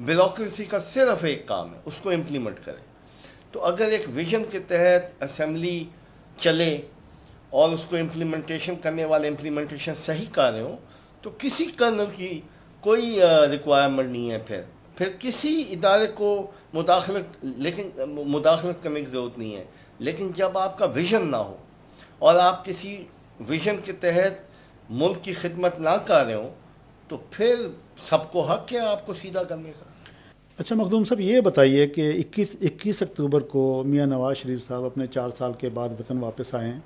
Bureaucracy کا صرف ایک کام ہے، اس کو امپلیمنٹ کرے۔ تو اگر ایک ویژن کے تحت اسمبلی چلے اور اس کو امپلیمنٹیشن کرنے والے امپلیمنٹیشن صحیح کر رہے ہوں تو کسی کرنل کی کوئی ریکوائرمنٹ نہیں ہے، پھر کسی ادارے کو مداخلت کرنے کی ضرورت نہیں ہے۔ لیکن جب آپ کا ویژن نہ ہو اور آپ کسی ویژن کے تحت ملک کی خدمت نہ کر رہے ہوں تو پھر سب کو حق ہے آپ کو سیدھا کرنے کا۔ اچھا مخدوم صاحب، یہ بتائیے کہ 21 اکتوبر کو میاں نواز شریف صاحب اپنے 4 سال کے بعد وطن واپس آئے ہیں،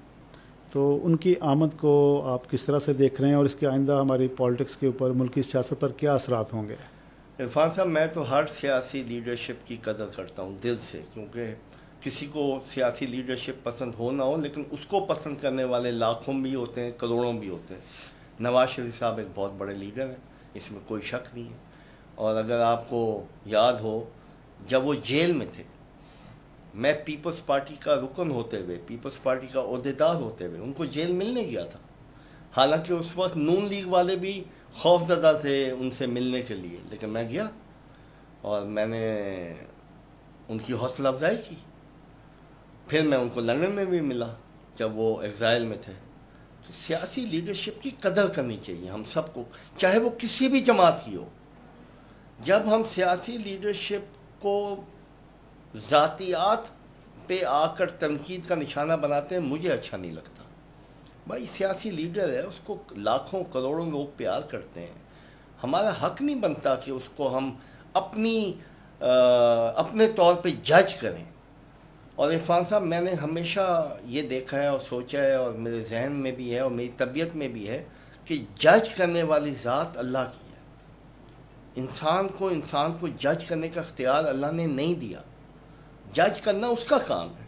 تو ان کی آمد کو آپ کس طرح سے دیکھ رہے ہیں اور اس کے آئندہ ہماری پالیٹکس کے اوپر، ملکی سیاست پر کیا اثرات ہوں گے؟ عرفان صاحب، میں تو ہر سیاسی لیڈرشپ کی قدر کرتا ہوں دل سے، کیونکہ کسی کو سیاسی لیڈرشپ پسند ہو نہ ہو، لیکن اس کو پسند کرنے والے لاکھوں بھی ہوتے ہیں، کروڑوں بھی ہوتے ہیں۔ نواز شریف صاحب ایک بہت بڑے لیڈر ہیں، اس میں کوئی شک نہیں ہے۔ اور اگر آپ کو یاد ہو، جب وہ جیل میں تھے، میں پیپلز پارٹی کا رکن ہوتے ہوئے، پیپلز پارٹی کا عہدیدار ہوتے ہوئے ان کو جیل ملنے گیا تھا، حالانکہ اس وقت نون لیگ والے بھی خوف زدہ تھے ان سے ملنے کے لیے، لیکن میں گیا اور میں نے ان کی حوصلہ افزائی کی۔ پھر میں ان کو لندن میں بھی ملا جب وہ ایگزائل میں تھے۔ تو سیاسی لیڈرشپ کی قدر کرنی چاہیے ہم سب کو، چاہے وہ کسی بھی جماعت کی ہو۔ جب ہم سیاسی لیڈرشپ کو ذاتیات پہ آ کر تنقید کا نشانہ بناتے ہیں، مجھے اچھا نہیں لگتا۔ بھائی سیاسی لیڈر ہے، اس کو لاکھوں کروڑوں لوگ پیار کرتے ہیں، ہمارا حق نہیں بنتا کہ اس کو ہم اپنے طور پہ جج کریں۔ اور عرفان صاحب، میں نے ہمیشہ یہ دیکھا ہے اور سوچا ہے، اور میرے ذہن میں بھی ہے اور میری طبیعت میں بھی ہے کہ جج کرنے والی ذات اللہ کی ہے۔ انسان کو جج کرنے کا اختیار اللہ نے نہیں دیا، جج کرنا اس کا کام ہے۔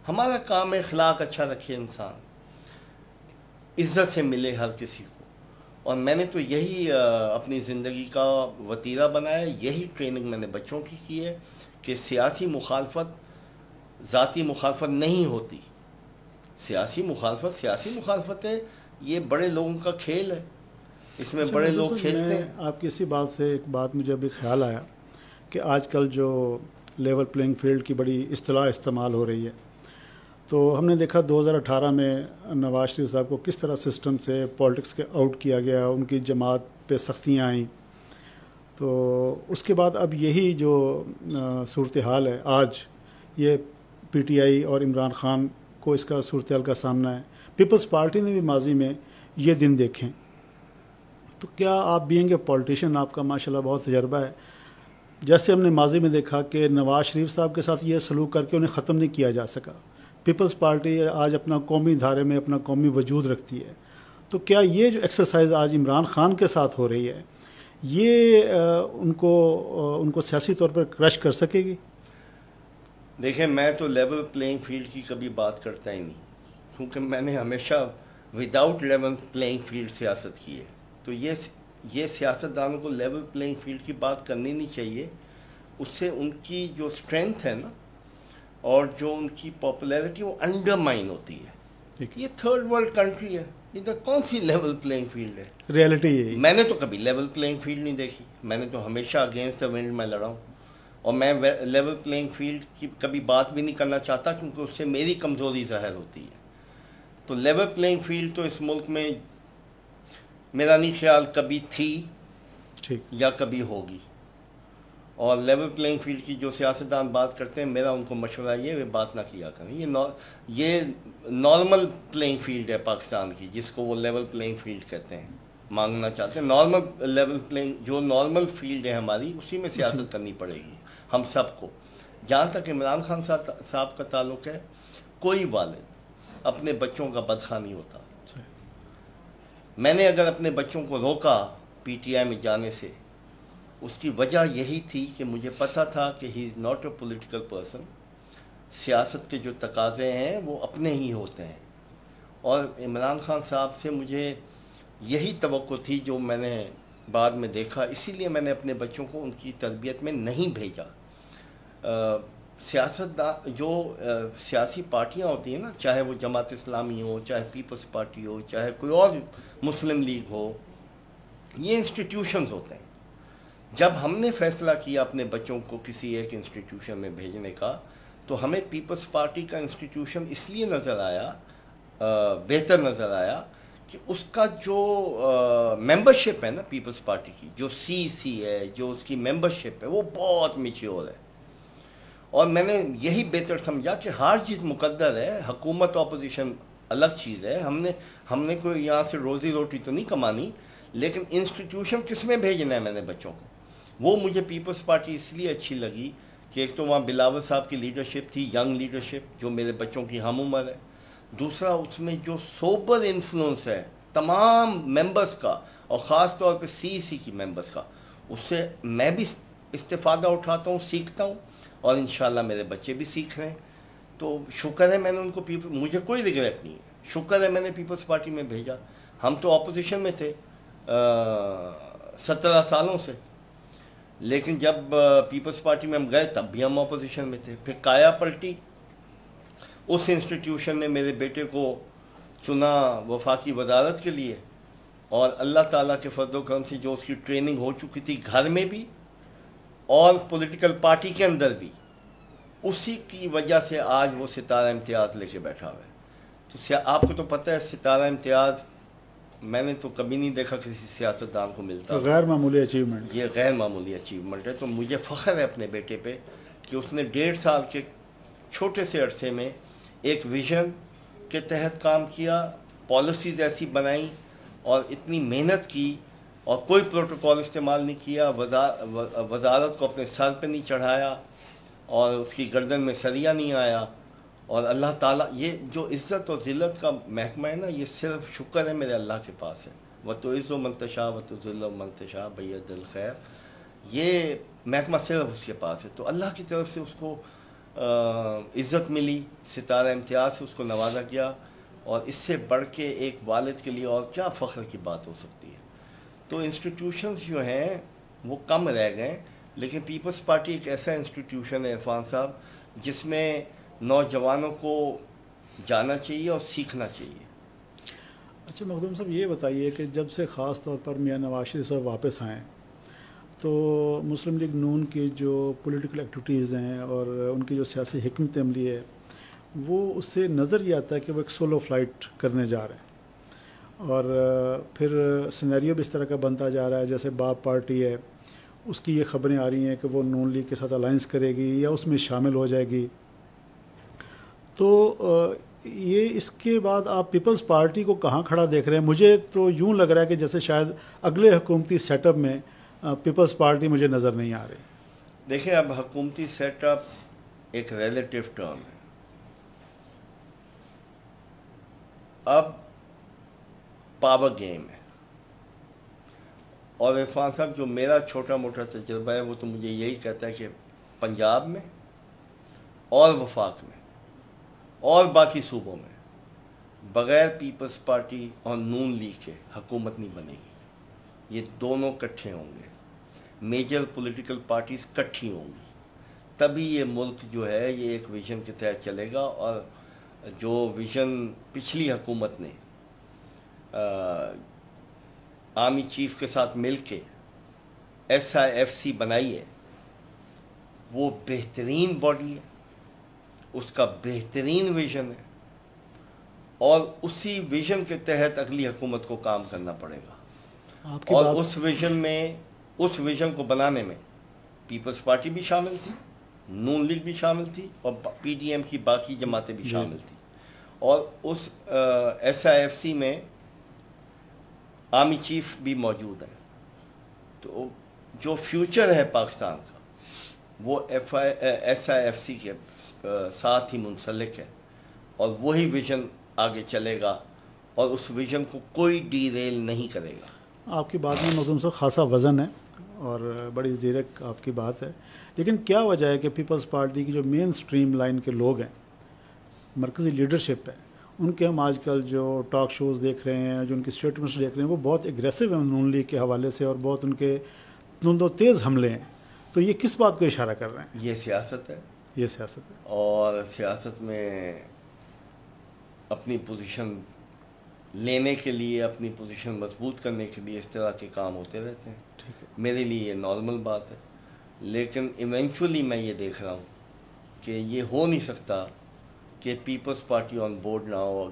ہمارا کام ہے اخلاق اچھا رکھے انسان، عزت سے ملے ہر کسی کو۔ اور میں نے تو یہی اپنی زندگی کا وتیرہ بنایا، یہی ٹریننگ میں نے بچوں کی ہے کہ سیاسی مخالفت ذاتی مخالفت نہیں ہوتی، سیاسی مخالفت ہے، یہ بڑے لوگوں کا کھیل ہے، اس میں بڑے لوگ کھیلتے ہیں۔ آپ کی اسی بات سے ایک بات مجھے ابھی خیال آیا کہ آج کل جو لیول پلینگ فیلڈ کی بڑی اصطلاح استعمال ہو رہی ہے، تو ہم نے دیکھا 2018 میں نواز شریف صاحب کو کس طرح سسٹم سے پالیٹکس کے آؤٹ کیا گیا، ان کی جماعت پہ سختیاں آئیں۔ تو اس کے بعد اب یہی جو صورتحال ہے آج، یہ پی ٹی آئی اور عمران خان کو اس کا صورتحال کا سامنا ہے۔ پیپلز پارٹی نے بھی ماضی میں یہ دن دیکھیں، تو کیا آپ بینگ اے پولیٹیشین، آپ کا ماشاءاللہ بہت تجربہ ہے، جیسے ہم نے ماضی میں دیکھا کہ نواز شریف صاحب کے ساتھ یہ سلوک کر کے انہیں ختم نہیں کیا جا سکا، پیپلز پارٹی آج اپنا قومی دھارے میں اپنا قومی وجود رکھتی ہے، تو کیا یہ جو ایکسرسائز آج عمران خان کے ساتھ ہو رہی ہے، یہ ان کو سیاسی طور پر کرش کر سکے گی؟ دیکھیں، میں تو لیول پلینگ فیلڈ کی کبھی بات کرتا ہی نہیں، کیونکہ میں نے ہمیشہ وداؤٹ لیول پلینگ فیلڈ سیاست کی ہے۔ تو یہ سیاستدانوں کو لیول پلینگ فیلڈ کی بات کرنی نہیں چاہیے، اس سے ان کی جو اسٹرینتھ ہے نا اور جو ان کی پاپولیرٹی وہ انڈرمائن ہوتی ہے۔ یہ تھرڈ ورلڈ کنٹری ہے، ادھر کون سی لیول پلینگ فیلڈ ہے؟ ریئلٹی یہی۔ میں نے تو کبھی لیول پلینگ فیلڈ نہیں دیکھی، میں نے تو ہمیشہ اگینسٹ دا ونڈ میں لڑا ہوں، اور میں لیول پلینگ فیلڈ کی کبھی بات بھی نہیں کرنا چاہتا، کیونکہ اس سے میری کمزوری ظاہر ہوتی ہے۔ تو لیول پلینگ فیلڈ تو اس ملک میں میرا نہیں خیال کبھی تھی یا کبھی ہوگی، اور لیول پلینگ فیلڈ کی جو سیاستدان بات کرتے ہیں، میرا ان کو مشورہ یہ بات نہ کیا کریں۔ یہ نارمل پلینگ فیلڈ ہے پاکستان کی، جس کو وہ لیول پلینگ فیلڈ کہتے ہیں، مانگنا چاہتے ہیں نارمل لیول پلینگ، جو نارمل فیلڈ ہے ہماری، اسی میں سیاست کرنی پڑے گی ہم سب کو۔ جہاں تک عمران خان صاحب کا تعلق ہے، کوئی والد اپنے بچوں کا بدخواہ نہیں ہوتا۔ میں نے اگر اپنے بچوں کو روکا پی ٹی آئی میں جانے سے، اس کی وجہ یہی تھی کہ مجھے پتہ تھا کہ he is not a political person, سیاست کے جو تقاضے ہیں وہ اپنے ہی ہوتے ہیں، اور عمران خان صاحب سے مجھے یہی توقع تھی جو میں نے بعد میں دیکھا، اسی لیے میں نے اپنے بچوں کو ان کی تربیت میں نہیں بھیجا۔ جو سیاسی پارٹیاں ہوتی ہیں نا، چاہے وہ جماعت اسلامی ہو، چاہے پیپلز پارٹی ہو، چاہے کوئی اور مسلم لیگ ہو، یہ انسٹیٹیوشنز ہوتے ہیں۔ جب ہم نے فیصلہ کیا اپنے بچوں کو کسی ایک انسٹیٹیوشن میں بھیجنے کا تو ہمیں پیپلز پارٹی کا انسٹیٹیوشن اس لیے نظر آیا، بہتر نظر آیا کہ اس کا جو ممبرشپ ہے نا پیپلز پارٹی کی، جو سی ہے، جو اس کی ممبرشپ ہے، وہ بہت میچیور ہے. اور میں نے یہی بہتر سمجھا کہ ہر چیز مقدر ہے، حکومت اپوزیشن الگ چیز ہے. ہم نے کوئی یہاں سے روزی روٹی تو نہیں کمانی، لیکن انسٹیٹیوشن کس میں بھیجنا ہے میں نے بچوں کو. وہ مجھے پیپلز پارٹی اس لیے اچھی لگی کہ ایک تو وہاں بلاول صاحب کی لیڈرشپ تھی، ینگ لیڈرشپ جو میرے بچوں کی ہم عمر ہے. دوسرا اس میں جو سوبر انفلوئنس ہے تمام ممبرز کا، اور خاص طور پہ سی کی ممبرز کا، اس سے میں بھی استفادہ اٹھاتا ہوں، سیکھتا ہوں، اور انشاءاللہ میرے بچے بھی سیکھ رہے ہیں. تو شکر ہے میں نے ان کو مجھے کوئی ریگریٹ نہیں ہے، شکر ہے میں نے پیپلز پارٹی میں بھیجا. ہم تو اپوزیشن میں تھے 17 سالوں سے، لیکن جب پیپلز پارٹی میں ہم گئے تب بھی ہم اپوزیشن میں تھے. پھر کایا پلٹی، اس انسٹیٹیوشن نے میرے بیٹے کو چنا وفاقی وزارت کے لیے، اور اللہ تعالیٰ کے فضل و کرم سے جو اس کی ٹریننگ ہو چکی تھی گھر میں بھی اور پولیٹیکل پارٹی کے اندر بھی، اسی کی وجہ سے آج وہ ستارہ امتیاز لے کے بیٹھا ہوا ہے. تو آپ کو تو پتہ ہے ستارہ امتیاز میں نے تو کبھی نہیں دیکھا کسی سیاستدان کو ملتا. غیر معمولی اچیومنٹ، یہ غیر معمولی اچیومنٹ ہے. تو مجھے فخر ہے اپنے بیٹے پہ کہ اس نے 1.5 سال کے چھوٹے سے عرصے میں ایک ویژن کے تحت کام کیا، پالیسیز ایسی بنائیں اور اتنی محنت کی، اور کوئی پروٹوکول استعمال نہیں کیا، وزارت کو اپنے سر پہ نہیں چڑھایا، اور اس کی گردن میں سریا نہیں آیا. اور اللہ تعالیٰ یہ جو عزت اور ذلت کا محکمہ ہے نا، یہ صرف شکر ہے میرے اللہ کے پاس ہے. وَتُعِزُّ مَن تَشَاءُ وَتُذِلُّ مَن تَشَاءُ بِیَدِکَ الْخَیرُ، یہ محکمہ صرف اس کے پاس ہے. تو اللہ کی طرف سے اس کو عزت ملی، ستارہ امتیاز سے اس کو نوازا گیا، اور اس سے بڑھ کے ایک والد کے لیے اور کیا فخر کی بات ہو سکتی ہے. تو انسٹیٹیوشنز جو ہیں وہ کم رہ گئے، لیکن پیپلز پارٹی ایک ایسا انسٹیٹیوشن ہے عرفان صاحب جس میں نوجوانوں کو جانا چاہیے اور سیکھنا چاہیے. اچھا مخدوم صاحب، یہ بتائیے کہ جب سے خاص طور پر میاں نواز شریف صاحب واپس آئیں تو مسلم لیگ نون کی جو پولیٹیکل ایکٹیویٹیز ہیں اور ان کی جو سیاسی حکمت عملی ہے، وہ اس سے نظر یہ آتا ہے کہ وہ ایک سولو فلائٹ کرنے جا رہے ہیں. اور پھر سینیریو بھی اس طرح کا بنتا جا رہا ہے، جیسے باپ پارٹی ہے، اس کی یہ خبریں آ رہی ہیں کہ وہ نون لیگ کے ساتھ الائنس کرے گی یا اس میں شامل ہو جائے گی. تو یہ اس کے بعد آپ پیپلز پارٹی کو کہاں کھڑا دیکھ رہے ہیں؟ مجھے تو یوں لگ رہا ہے کہ جیسے شاید اگلے حکومتی سیٹ اپ میں پیپلز پارٹی مجھے نظر نہیں آ رہی. دیکھیں، اب حکومتی سیٹ اپ ایک ریلیٹیو ٹرم ہے. اب پاور گیم ہے، اور عرفان صاحب جو میرا چھوٹا موٹا تجربہ ہے وہ تو مجھے یہی کہتا ہے کہ پنجاب میں اور وفاق میں اور باقی صوبوں میں بغیر پیپلز پارٹی اور نون لیگ کے حکومت نہیں بنے گی. یہ دونوں کٹھے ہوں گے، میجر پولیٹیکل پارٹیز کٹھی ہوں گی، تبھی یہ ملک جو ہے یہ ایک ویژن کے تحت چلے گا. اور جو ویژن پچھلی حکومت نے آرمی چیف کے ساتھ مل کے SIFC بنائی ہے، وہ بہترین باڈی ہے، اس کا بہترین ویژن ہے، اور اسی ویژن کے تحت اگلی حکومت کو کام کرنا پڑے گا. اور اس ویژن کو بنانے میں پیپلز پارٹی بھی شامل تھی، نون لیگ بھی شامل تھی، اور PDM کی باقی جماعتیں بھی شامل تھیں. اور اس SIFC میں آرمی چیف بھی موجود ہیں. تو جو فیوچر ہے پاکستان کا وہ SIFC کے ساتھ ہی منسلک ہے، اور وہی ویژن آگے چلے گا، اور اس ویژن کو کوئی ڈی ریل نہیں کرے گا. آپ کی بات میں مخدوم صاحب خاصا وزن ہے اور بڑی زیرک آپ کی بات ہے، لیکن کیا وجہ ہے کہ پیپلز پارٹی کی جو مین سٹریم لائن کے لوگ ہیں، مرکزی لیڈرشپ ہے، ان کے ہم آج کل جو ٹاک شوز دیکھ رہے ہیں، جو ان کی اسٹیٹمنٹس دیکھ رہے ہیں، وہ بہت ایگریسو ہیں نون لیگ کے حوالے سے، اور بہت ان کے تند و تیز حملے ہیں. تو یہ کس بات کو اشارہ کر رہے ہیں؟ یہ سیاست ہے، یہ سیاست ہے، اور سیاست میں اپنی پوزیشن لینے کے لیے، اپنی پوزیشن مضبوط کرنے کے لیے اس طرح کے کام ہوتے رہتے ہیں. میرے لیے یہ نارمل بات ہے، لیکن ایونچولی میں یہ دیکھ رہا ہوں کہ یہ ہو نہیں سکتا کہ پیپلز پارٹی آن بورڈ نہ ہو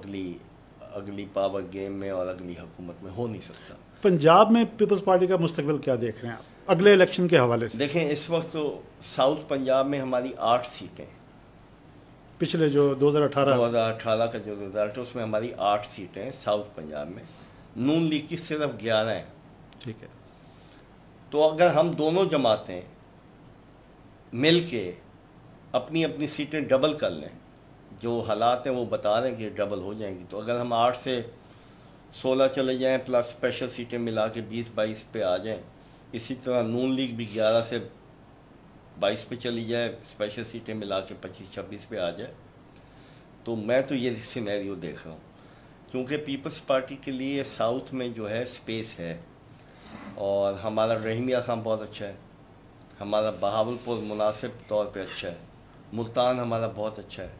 اگلی پاور گیم میں اور اگلی حکومت میں، ہو نہیں سکتا۔ پنجاب میں پیپلز پارٹی کا مستقبل کیا دیکھ رہے ہیں آپ اگلے الیکشن کے حوالے سے؟ دیکھیں اس وقت تو ساؤتھ پنجاب میں ہماری 8 سیٹیں، پچھلے جو 2018 کا جو رزلٹ ہے اس میں ہماری 8 سیٹیں ہیں ساؤتھ پنجاب میں، نون لیگ کی صرف 11 ہیں۔ ٹھیک ہے، تو اگر ہم دونوں جماعتیں مل کے اپنی اپنی سیٹیں ڈبل کر لیں، جو حالات ہیں وہ بتا رہے ہیں کہ ڈبل ہو جائیں گی، تو اگر ہم 8 سے 16 چلے جائیں پلس اسپیشل سیٹیں ملا کے 20-22 پہ آ جائیں، اسی طرح نون لیگ بھی 11 سے 22 پہ چلی جائے، اسپیشل سیٹیں ملا کے 25-26 پہ آ جائے، تو میں تو یہ سینیریو دیکھ رہا ہوں، کیونکہ پیپلز پارٹی کے لیے ساؤتھ میں جو ہے سپیس ہے، اور ہمارا رحیمیہ خان بہت اچھا ہے، ہمارا بہاولپور مناسب طور پہ اچھا ہے، ملتان ہمارا بہت اچھا ہے،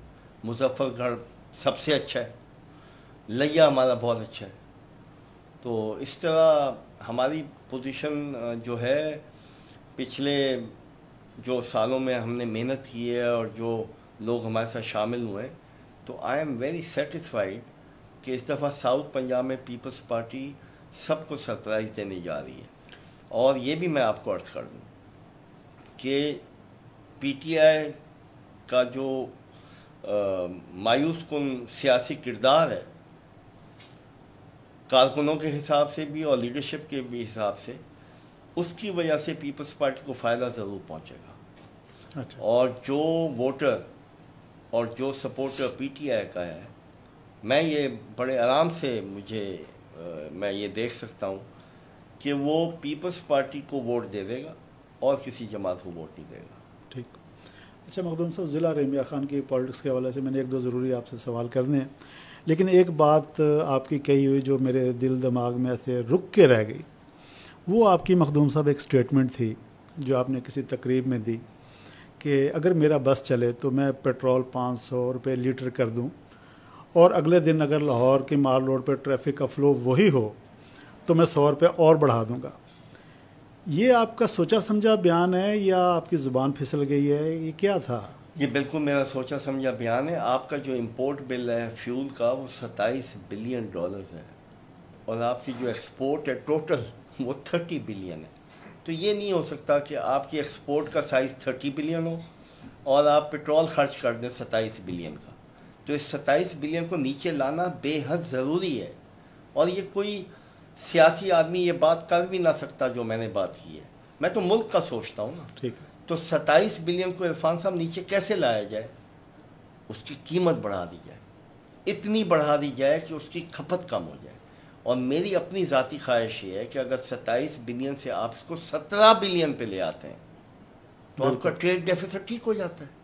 مظفر گڑھ سب سے اچھا ہے، لیا ہمارا بہت اچھا ہے، تو اس طرح ہماری پوزیشن جو ہے پچھلے جو سالوں میں ہم نے محنت کی ہے اور جو لوگ ہمارے ساتھ شامل ہوئے ہیں، تو آئی ایم ویری سیٹسفائیڈ کہ اس دفعہ ساؤتھ پنجاب میں پیپلز پارٹی سب کو سرپرائز دینے جا رہی ہے۔ اور یہ بھی میں آپ کو عرض کر دوں کہ پی ٹی آئی کا جو مایوس کن سیاسی کردار ہے، کارکنوں کے حساب سے بھی اور لیڈرشپ کے بھی حساب سے، اس کی وجہ سے پیپلز پارٹی کو فائدہ ضرور پہنچے گا۔ اچھا، اور جو ووٹر اور جو سپورٹر پی ٹی آئی کا ہے، میں یہ بڑے آرام سے میں یہ دیکھ سکتا ہوں کہ وہ پیپلز پارٹی کو ووٹ دے گا اور کسی جماعت کو ووٹ نہیں دے گا۔ ٹھیک۔ اچھا مخدوم صاحب، ضلع رحیمیہ خان کی پالیٹکس کے حوالے سے میں نے 1-2 ضروری آپ سے سوال کرنے ہیں، لیکن ایک بات آپ کی کہی ہوئی جو میرے دل دماغ میں ایسے رک کے رہ گئی، وہ آپ کی مخدوم صاحب ایک سٹیٹمنٹ تھی جو آپ نے کسی تقریب میں دی کہ اگر میرا بس چلے تو میں پیٹرول 500 روپے لیٹر کر دوں، اور اگلے دن اگر لاہور کی مال روڈ پہ ٹریفک کا فلو وہی ہو تو میں 100 روپے اور بڑھا دوں گا۔ یہ آپ کا سوچا سمجھا بیان ہے یا آپ کی زبان پھسل گئی ہے؟ یہ کیا تھا؟ یہ بالکل میرا سوچا سمجھا بیان ہے۔ آپ کا جو امپورٹ بل ہے فیول کا وہ $27 بلین ہے، اور آپ کی جو ایکسپورٹ ہے ٹوٹل وہ 30 بلین ہے۔ تو یہ نہیں ہو سکتا کہ آپ کی ایکسپورٹ کا سائز 30 بلین ہو اور آپ پیٹرول خرچ کر دیں 27 بلین کا۔ تو اس 27 بلین کو نیچے لانا بے حد ضروری ہے، اور یہ کوئی سیاسی آدمی یہ بات کر بھی نہ سکتا جو میں نے بات کی ہے۔ میں تو ملک کا سوچتا ہوں نا۔ ٹھیک ہے، تو 27 بلین کو عرفان صاحب نیچے کیسے لایا جائے؟ اس کی قیمت بڑھا دی جائے، اتنی بڑھا دی جائے کہ اس کی کھپت کم ہو جائے۔ اور میری اپنی ذاتی خواہش یہ ہے کہ اگر 27 بلین سے آپ اس کو 17 بلین پہ لے آتے ہیں تو آپ کا ٹریڈ ڈیفیسٹ ٹھیک ہو جاتا ہے۔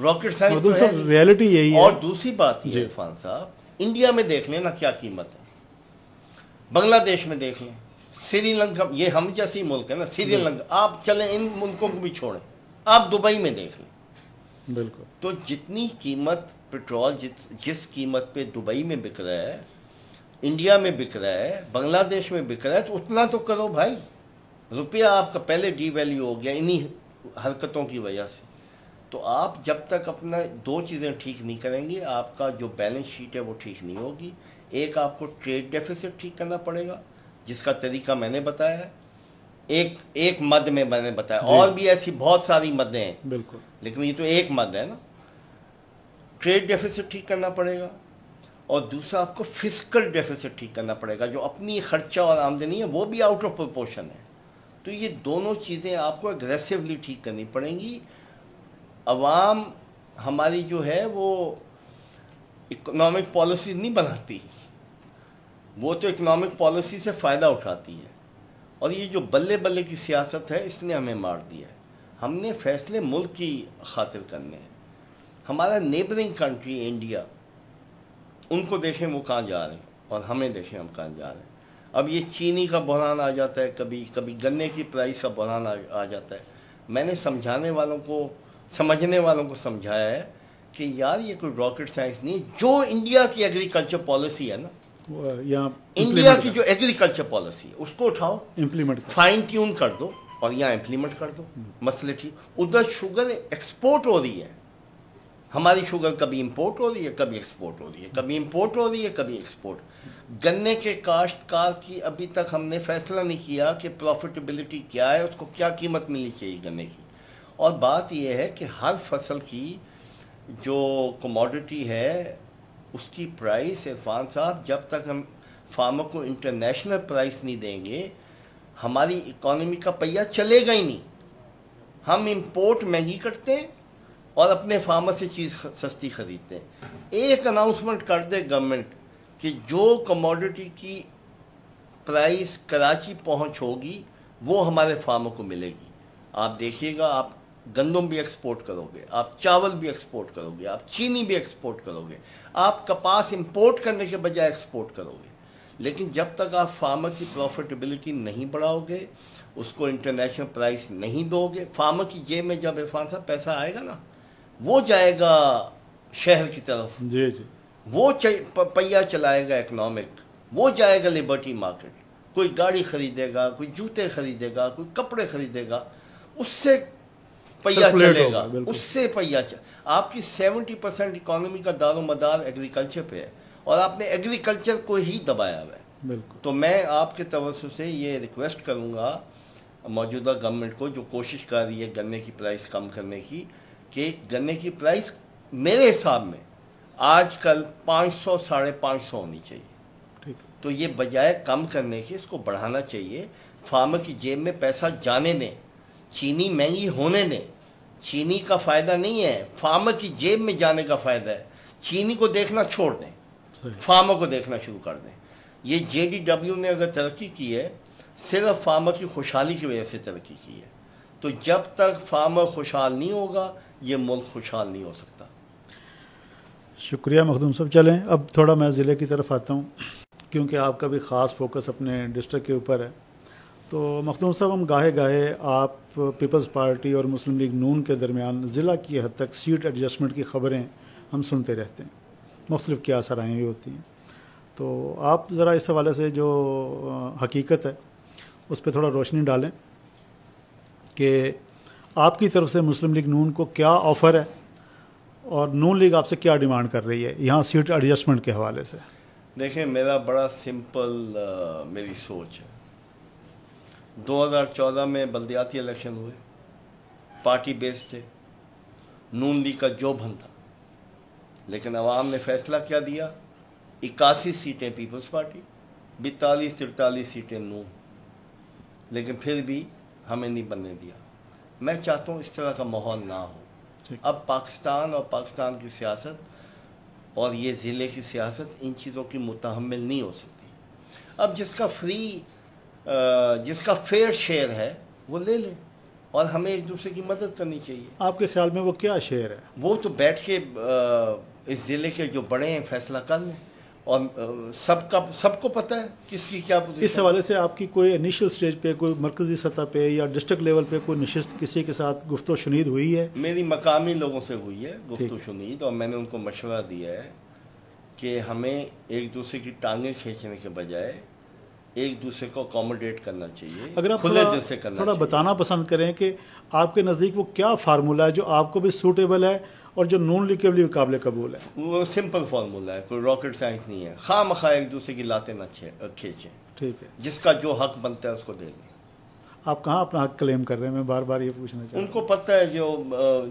راکٹ سائنس تو ہے، ریئلٹی یہی ہے۔ اور دوسری بات یہ عرفان صاحب، انڈیا میں دیکھ لیں نا کیا قیمت ہے، بنگلہ دیش میں دیکھ لیں، سری لنکا، یہ ہم جیسی ملک ہے نا، سری لنکا، آپ چلیں ان ملکوں کو بھی چھوڑیں، آپ دبئی میں دیکھ لیں۔ بالکل۔ تو جتنی قیمت پیٹرول جس قیمت پہ دبئی میں بک رہا ہے، انڈیا میں بک رہا ہے، بنگلہ دیش میں بک رہا ہے، تو اتنا تو کرو بھائی۔ روپیہ آپ کا پہلے ڈی ویلیو ہو گیا انہی حرکتوں کی وجہ سے۔ تو آپ جب تک اپنا 2 چیزیں ٹھیک نہیں کریں گے، آپ کا جو بیلنس شیٹ ہے وہ ٹھیک نہیں ہوگی۔ ایک آپ کو ٹریڈ ڈیفیسٹ ٹھیک کرنا پڑے گا، جس کا طریقہ میں نے بتایا ہے، ایک مد میں نے بتایا، اور بھی ایسی بہت ساری مدیں ہیں، بالکل، لیکن یہ تو ایک مد ہے نا۔ ٹریڈ ڈیفیسٹ ٹھیک کرنا پڑے گا، اور دوسرا آپ کو فسکل ڈیفیسٹ ٹھیک کرنا پڑے گا، جو اپنی خرچہ اور آمدنی ہے وہ بھی آؤٹ آف پروپورشن ہے۔ تو یہ دونوں چیزیں آپ کو اگریسولی ٹھیک کرنی پڑیں گی۔ عوام ہماری جو ہے وہ اکنامک پالیسی نہیں بناتی، وہ تو اکنامک پالیسی سے فائدہ اٹھاتی ہے، اور یہ جو بلے بلے کی سیاست ہے اس نے ہمیں مار دیا ہے۔ ہم نے فیصلے ملک کی خاطر کرنے ہیں۔ ہمارا نیبرنگ کنٹری انڈیا، ان کو دیکھیں وہ کہاں جا رہے ہیں، اور ہمیں دیکھیں ہم کہاں جا رہے ہیں۔ اب یہ چینی کا بحران آ جاتا ہے، کبھی گنے کی پرائس کا بحران آ جاتا ہے۔ میں نے سمجھنے والوں کو سمجھایا ہے کہ یار یہ کوئی راکٹ سائنس نہیں ہے۔ جو انڈیا کی ایگریکلچر پالیسی ہے نا، یا انڈیا کی جو ایگریکلچر پالیسی ہے اس کو اٹھاؤ، امپلیمنٹ فائن ٹیون کر دو اور یہاں امپلیمنٹ کر دو، مسئلے ٹھیک۔ ادھر شوگر ایکسپورٹ ہو رہی ہے، ہماری شوگر کبھی امپورٹ ہو رہی ہے، کبھی ایکسپورٹ ہو رہی ہے، کبھی امپورٹ ہو رہی ہے، کبھی ایکسپورٹ۔ گنے کے کاشتکار کی ابھی تک ہم نے فیصلہ نہیں کیا کہ پروفیٹیبلٹی کیا ہے، اس کو کیا قیمت ملنی چاہیے گنے کی۔ اور بات یہ ہے کہ ہر فصل کی جو کموڈٹی ہے اس کی پرائس، عرفان صاحب، جب تک ہم فارمر کو انٹرنیشنل پرائس نہیں دیں گے ہماری اکانومی کا پہیہ چلے گا ہی نہیں۔ ہم امپورٹ مہنگی کرتے ہیں اور اپنے فارمر سے چیز سستی خریدتے ہیں۔ ایک اناؤنسمنٹ کر دے گورنمنٹ کہ جو کموڈٹی کی پرائس کراچی پہنچ ہوگی وہ ہمارے فارمر کو ملے گی۔ آپ دیکھیے گا، آپ گندم بھی ایکسپورٹ کرو گے، آپ چاول بھی ایکسپورٹ کرو گے، آپ چینی بھی ایکسپورٹ کرو گے، آپ کپاس امپورٹ کرنے کے بجائے ایکسپورٹ کرو گے۔ لیکن جب تک آپ فارمر کی پروفیٹیبلٹی نہیں بڑھاؤ گے، اس کو انٹرنیشنل پرائس نہیں دو گے، فارمر کی جیب میں جب عرفان صاحب پیسہ آئے گا نا، وہ جائے گا شہر کی طرف، جی جی، وہ پہیہ چلائے گا اکنامک، وہ جائے گا لیبرٹی مارکیٹ، کوئی گاڑی خریدے گا، کوئی جوتے خریدے گا، کوئی کپڑے خریدے گا، اس سے پہیہ چلے گا، اس سے پہیہ آپ کی 70% اکانومی کا دار و مدار ایگریکلچر پہ ہے اور آپ نے ایگریکلچر کو ہی دبایا ہوا ہے۔ بالکل۔ تو میں آپ کے توسط سے یہ ریکویسٹ کروں گا موجودہ گورنمنٹ کو، جو کوشش کر رہی ہے گنے کی پرائس کم کرنے کی، کہ گنے کی پرائس میرے حساب میں آج کل 500 550 ہونی چاہیے۔ تو یہ بجائے کم کرنے کے اس کو بڑھانا چاہیے، فارمر کی جیب میں پیسہ جانے دیں، چینی مہنگی ہونے دیں۔ چینی کا فائدہ نہیں ہے، فارمر کی جیب میں جانے کا فائدہ ہے۔ چینی کو دیکھنا چھوڑ دیں، فارمر کو دیکھنا شروع کر دیں۔ یہ JDW نے اگر ترقی کی ہے صرف فارمر کی خوشحالی کی وجہ سے ترقی کی ہے، تو جب تک فارمر خوشحال نہیں ہوگا یہ ملک خوشحال نہیں ہو سکتا۔ شکریہ مخدوم صاحب۔ چلیں اب تھوڑا میں ضلع کی طرف آتا ہوں، کیونکہ آپ کا بھی خاص فوکس اپنے ڈسٹرکٹ کے اوپر ہے۔ تو مخدوم صاحب، ہم گاہے گاہے آپ پیپلز پارٹی اور مسلم لیگ نون کے درمیان ضلع کی حد تک سیٹ ایڈجسٹمنٹ کی خبریں ہم سنتے رہتے ہیں، مختلف قیاس آرائیں بھی ہوتی ہیں۔ تو آپ ذرا اس حوالے سے جو حقیقت ہے اس پہ تھوڑا روشنی ڈالیں کہ آپ کی طرف سے مسلم لیگ نون کو کیا آفر ہے اور نون لیگ آپ سے کیا ڈیمانڈ کر رہی ہے یہاں سیٹ ایڈجسٹمنٹ کے حوالے سے۔ دیکھیں، میرا بڑا سمپل میری سوچ ہے۔ 2014 میں بلدیاتی الیکشن ہوئے، پارٹی بیس تھے، نون لیگ کا جو بن تھا، لیکن عوام نے فیصلہ کیا دیا، 81 سیٹیں پیپلز پارٹی، 42-43 سیٹیں نون، لیکن پھر بھی ہمیں نہیں بننے دیا۔ میں چاہتا ہوں اس طرح کا ماحول نہ ہو۔ اب پاکستان اور پاکستان کی سیاست اور یہ ضلع کی سیاست ان چیزوں کی متحمل نہیں ہو سکتی۔ اب جس کا فیئر شیئر ہے وہ لے لیں، اور ہمیں ایک دوسرے کی مدد کرنی چاہیے۔ آپ کے خیال میں وہ کیا شیئر ہے؟ وہ تو بیٹھ کے اس ضلع کے جو بڑے ہیں فیصلہ کر لیں، اور سب کو پتہ ہے کس کی کیا پوزیشن۔ اس حوالے سے آپ کی کوئی انیشل سٹیج پہ، کوئی مرکزی سطح پہ یا ڈسٹرکٹ لیول پہ کوئی نشست کسی کے ساتھ گفت و شنید ہوئی ہے؟ میری مقامی لوگوں سے ہوئی ہے گفت و شنید، اور میں نے ان کو مشورہ دیا ہے کہ ہمیں ایک دوسرے کی ٹانگیں کھینچنے کے بجائے ایک دوسرے کو اکوموڈیٹ کرنا چاہیے، اگر آپ کھلے دل سے کرنا تھوڑا چاہیے۔ بتانا پسند کریں کہ آپ کے نزدیک وہ کیا فارمولہ ہے جو آپ کو بھی سوٹیبل ہے اور جو نون لیگ کے لیے قابل قبول ہے؟ وہ سمپل فارمولہ ہے، کوئی راکٹ سائنس نہیں ہے۔ خواہ مخواہ ایک دوسرے کی لاتیں نہ کھینچیں، ٹھیک ہے، جس کا جو حق بنتا ہے اس کو دے دیں۔ آپ کہاں اپنا حق کلیم کر رہے ہیں؟ میں بار بار یہ پوچھنا چاہتا ہوں۔ ان کو پتہ ہے،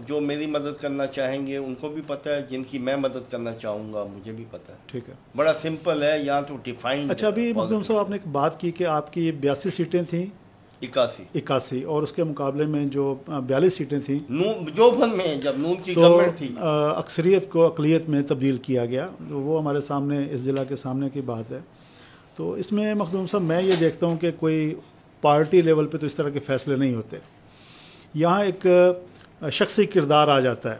جو میری مدد کرنا چاہیں گے ان کو بھی پتہ ہے، جن کی میں مدد کرنا چاہوں گا مجھے بھی پتہ ہے۔ ٹھیک ہے، بڑا سمپل ہے، یہاں تو ڈیفائنڈ۔ اچھا، ابھی مخدوم صاحب آپ نے ایک بات کی کہ آپ کی 82 سیٹیں تھیں، 81، اور اس کے مقابلے میں جو 42 سیٹیں تھیں جو بن میں جب نون کی گورنمنٹ تھی، اکثریت کو اقلیت میں تبدیل کیا گیا، وہ ہمارے سامنے اس ضلع کے سامنے کی بات ہے۔ تو اس میں مخدوم صاحب میں یہ دیکھتا ہوں کہ کوئی پارٹی لیول پہ تو اس طرح کے فیصلے نہیں ہوتے، یہاں ایک شخصی کردار آ جاتا ہے۔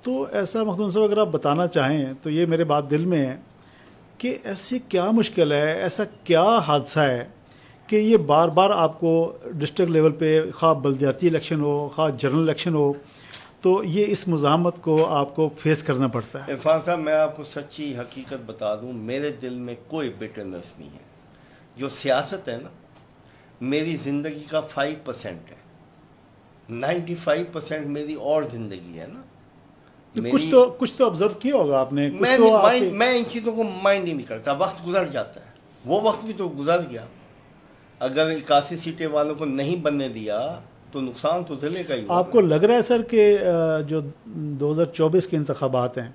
تو ایسا مخدوم صاحب اگر آپ بتانا چاہیں تو یہ میرے بات دل میں ہے کہ ایسی کیا مشکل ہے، ایسا کیا حادثہ ہے کہ یہ بار بار آپ کو ڈسٹرکٹ لیول پہ، خواہ بلدیاتی الیکشن ہو، خواہ جنرل الیکشن ہو، تو یہ اس مزاحمت کو آپ کو فیس کرنا پڑتا ہے. عرفان صاحب میں آپ کو سچی حقیقت بتا دوں، میرے دل میں کوئی بٹرنس نہیں ہے. جو سیاست ہے نا، میری زندگی کا 5% ہے. 95% میری اور زندگی ہے نا. کچھ تو آبزرو کیا ہوگا آپ نے. میں ان چیزوں کو مائنڈ ہی نہیں کرتا. وقت گزر جاتا ہے، وہ وقت بھی تو گزر گیا. اگر 81 سیٹیں والوں کو نہیں بننے دیا تو نقصان تو ضلع کا ہی ہوگا. آپ کو لگ رہا ہے سر کہ جو 2024 کے انتخابات ہیں،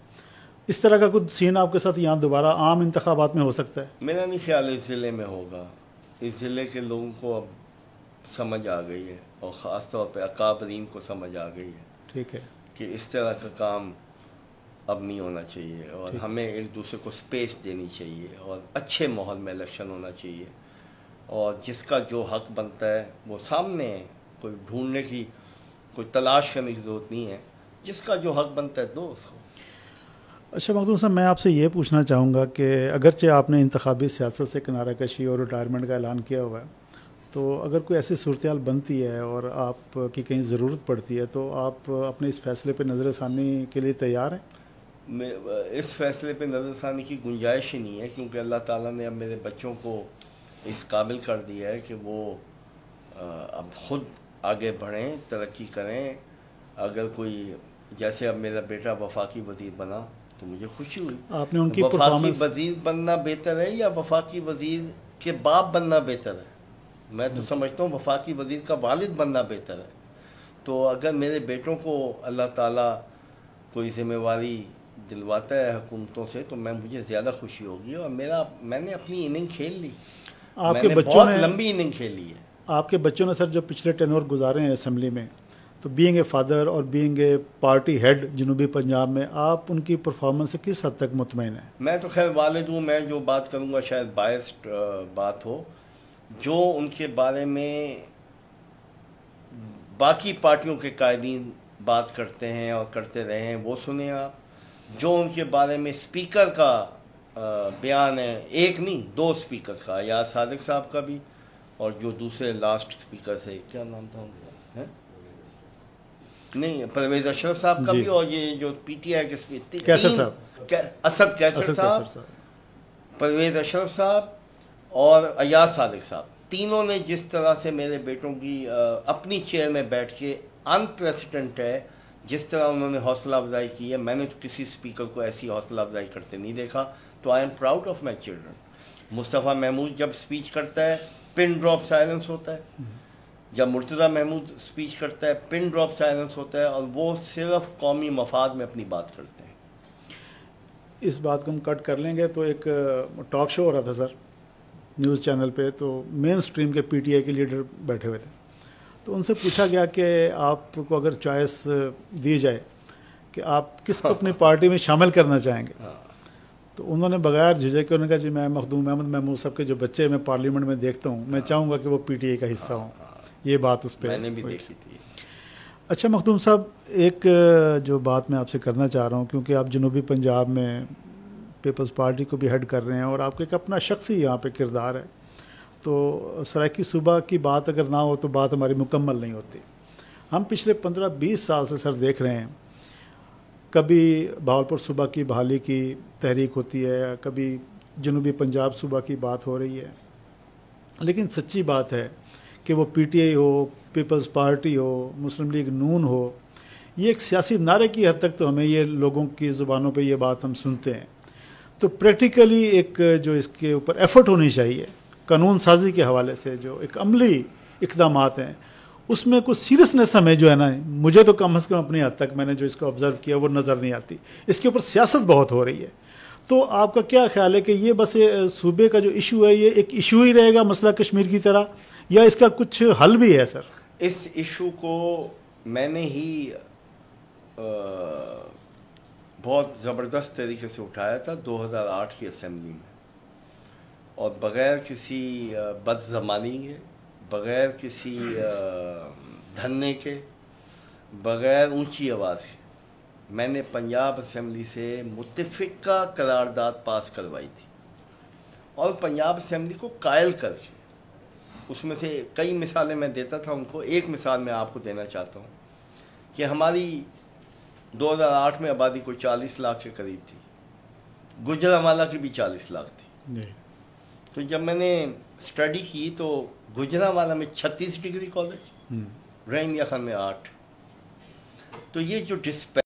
اس طرح کا کچھ سین آپ کے ساتھ یہاں دوبارہ عام انتخابات میں ہو سکتا ہے؟ میرا نہیں خیال اس ضلع میں ہوگا. اس ضلع کے لوگوں کو اب سمجھ آ گئی ہے، اور خاص طور پہ اکابرین کو سمجھ آ گئی ہے. ٹھیک ہے کہ اس طرح کا کام اب نہیں ہونا چاہیے، اور ہمیں ایک دوسرے کو سپیس دینی چاہیے، اور اچھے ماحول میں الیکشن ہونا چاہیے. اور جس کا جو حق بنتا ہے وہ سامنے ہے. کوئی ڈھونڈنے کی، کوئی تلاش کرنے کی ضرورت نہیں ہے. جس کا جو حق بنتا ہے دو اس کو. اچھا مخدوم صاحب، میں آپ سے یہ پوچھنا چاہوں گا کہ اگرچہ آپ نے انتخابی سیاست سے کنارہ کشی اور ریٹائرمنٹ کا اعلان کیا ہوا ہے، تو اگر کوئی ایسی صورتحال بنتی ہے اور آپ کی کہیں ضرورت پڑتی ہے تو آپ اپنے اس فیصلے پہ نظر ثانی کے لیے تیار ہیں؟ اس فیصلے پہ نظر ثانی کی گنجائش ہی نہیں ہے، کیونکہ اللہ تعالیٰ نے اب میرے بچوں کو اس قابل کر دیا ہے کہ وہ اب خود آگے بڑھیں، ترقی کریں. اگر کوئی، جیسے اب میرا بیٹا وفاقی وزیر بنا تو مجھے خوشی ہوئی. آپ نے ان کی وفاقی وزیر بننا بہتر ہے یا وفاقی وزیر کے باپ بننا بہتر ہے؟ میں تو سمجھتا ہوں وفاقی وزیر کا والد بننا بہتر ہے. تو اگر میرے بیٹوں کو اللہ تعالیٰ کوئی ذمہ واری دلواتا ہے حکومتوں سے تو مجھے زیادہ خوشی ہوگی. اور میں نے اپنی اننگ کھیل لی. آپ کے بچوں بہت نے لمبی اننگ کھیلی ہے. آپ کے بچوں نے سر جو پچھلے ٹینور گزارے ہیں اسمبلی میں، تو بینگ اے فادر اور بینگ اے پارٹی ہیڈ جنوبی پنجاب میں، آپ ان کی پرفارمنس سے کس حد تک مطمئن ہیں؟ میں تو خیر والد ہوں. میں جو بات کروں گا شاید بائسڈ بات ہو. جو ان کے بارے میں باقی پارٹیوں کے قائدین بات کرتے ہیں اور کرتے رہے ہیں وہ سنیں آپ. جو ان کے بارے میں اسپیکر کا بیان ہے، ایک نہیں 2 اسپیکرز کا، ایاز صادق صاحب کا بھی، اور جو دوسرے لاسٹ اسپیکر سے کیا نام تھا ان کا، نہیں پرویز اشرف صاحب کا بھی، اور یہ جو پی ٹی آئی کے اسد کیسر صاحب، پرویز اشرف صاحب اور ایاز صادق صاحب، تینوں نے جس طرح سے میرے بیٹوں کی اپنی چیئر میں بیٹھ کے انپریسیڈنٹ ہے جس طرح انہوں نے حوصلہ افزائی کی ہے. میں نے تو کسی اسپیکر کو ایسی حوصلہ افزائی کرتے نہیں دیکھا. تو I am proud of my children. Mustafa Mahmood جب اسپیچ کرتا ہے پن ڈراپ سائلنس ہوتا ہے. جب مرتضیٰ محمود اسپیچ کرتا ہے پن ڈراپ سائلنس ہوتا ہے، اور وہ صرف قومی مفاد میں اپنی بات کرتے ہیں. اس بات کو ہم کٹ کر لیں گے. تو ایک ٹاک شو ہو رہا تھا سر نیوز چینل پہ، تو مین سٹریم کے پی ٹی آئی کے لیڈر بیٹھے ہوئے تھے. تو ان سے پوچھا گیا کہ آپ کو اگر چوائس دی جائے کہ آپ کس کو اپنی پارٹی میں شامل کرنا چاہیں گے، تو انہوں نے بغیر جھجک کے انہوں نے کہا جی میں مخدوم احمد محمود صاحب کے جو بچے میں پارلیمنٹ میں دیکھتا ہوں، میں چاہوں گا کہ وہ پی ٹی آئی کا حصہ ہوں. یہ بات اس پہ میں نے بھی دیکھی تھی. اچھا مخدوم صاحب، ایک جو بات میں آپ سے کرنا چاہ رہا ہوں، کیونکہ آپ جنوبی پنجاب میں پیپلز پارٹی کو بھی ہیڈ کر رہے ہیں اور آپ کا ایک اپنا شخصی یہاں پہ کردار ہے، تو سرائیکی صوبہ کی بات اگر نہ ہو تو بات ہماری مکمل نہیں ہوتی. ہم پچھلے 15-20 سال سے سر دیکھ رہے ہیں، کبھی بہاولپور صوبہ کی بحالی کی تحریک ہوتی ہے، کبھی جنوبی پنجاب صوبہ کی بات ہو رہی ہے، لیکن سچی بات ہے کہ وہ پی ٹی آئی ہو، پیپلز پارٹی ہو، مسلم لیگ نون ہو، یہ ایک سیاسی نعرے کی حد تک تو ہمیں یہ لوگوں کی زبانوں پہ یہ بات ہم سنتے ہیں. تو پریکٹیکلی ایک جو اس کے اوپر ایفرٹ ہونی چاہیے قانون سازی کے حوالے سے، جو ایک عملی اقدامات ہیں، اس میں کوئی سیریسنیس ہمیں جو ہے نا، مجھے تو کم از کم اپنی حد تک میں نے جو اس کو آبزرو کیا وہ نظر نہیں آتی. اس کے اوپر سیاست بہت ہو رہی ہے. تو آپ کا کیا خیال ہے کہ یہ بس صوبے کا جو ایشو ہے یہ ایک ایشو ہی رہے گا مسئلہ کشمیر کی طرح، یا اس کا کچھ حل بھی ہے سر؟ اس ایشو کو میں نے ہی بہت زبردست طریقے سے اٹھایا تھا 2008 کی اسمبلی میں، اور بغیر کسی بد زمانی کے، بغیر کسی دھرنے کے، بغیر اونچی آواز کے، میں نے پنجاب اسمبلی سے متفقہ قرارداد پاس کروائی تھی، اور پنجاب اسمبلی کو قائل کر کے. اس میں سے کئی مثالیں میں دیتا تھا ان کو. ایک مثال میں آپ کو دینا چاہتا ہوں کہ ہماری 2008 میں آبادی کوئی 40 لاکھ کے قریب تھی، گجرانوالہ کی بھی 40 لاکھ تھی. تو جب میں نے اسٹڈی کی تو گجرانوالہ میں 36 ڈگری کالج، رحیمیہ خان میں 8. تو یہ جو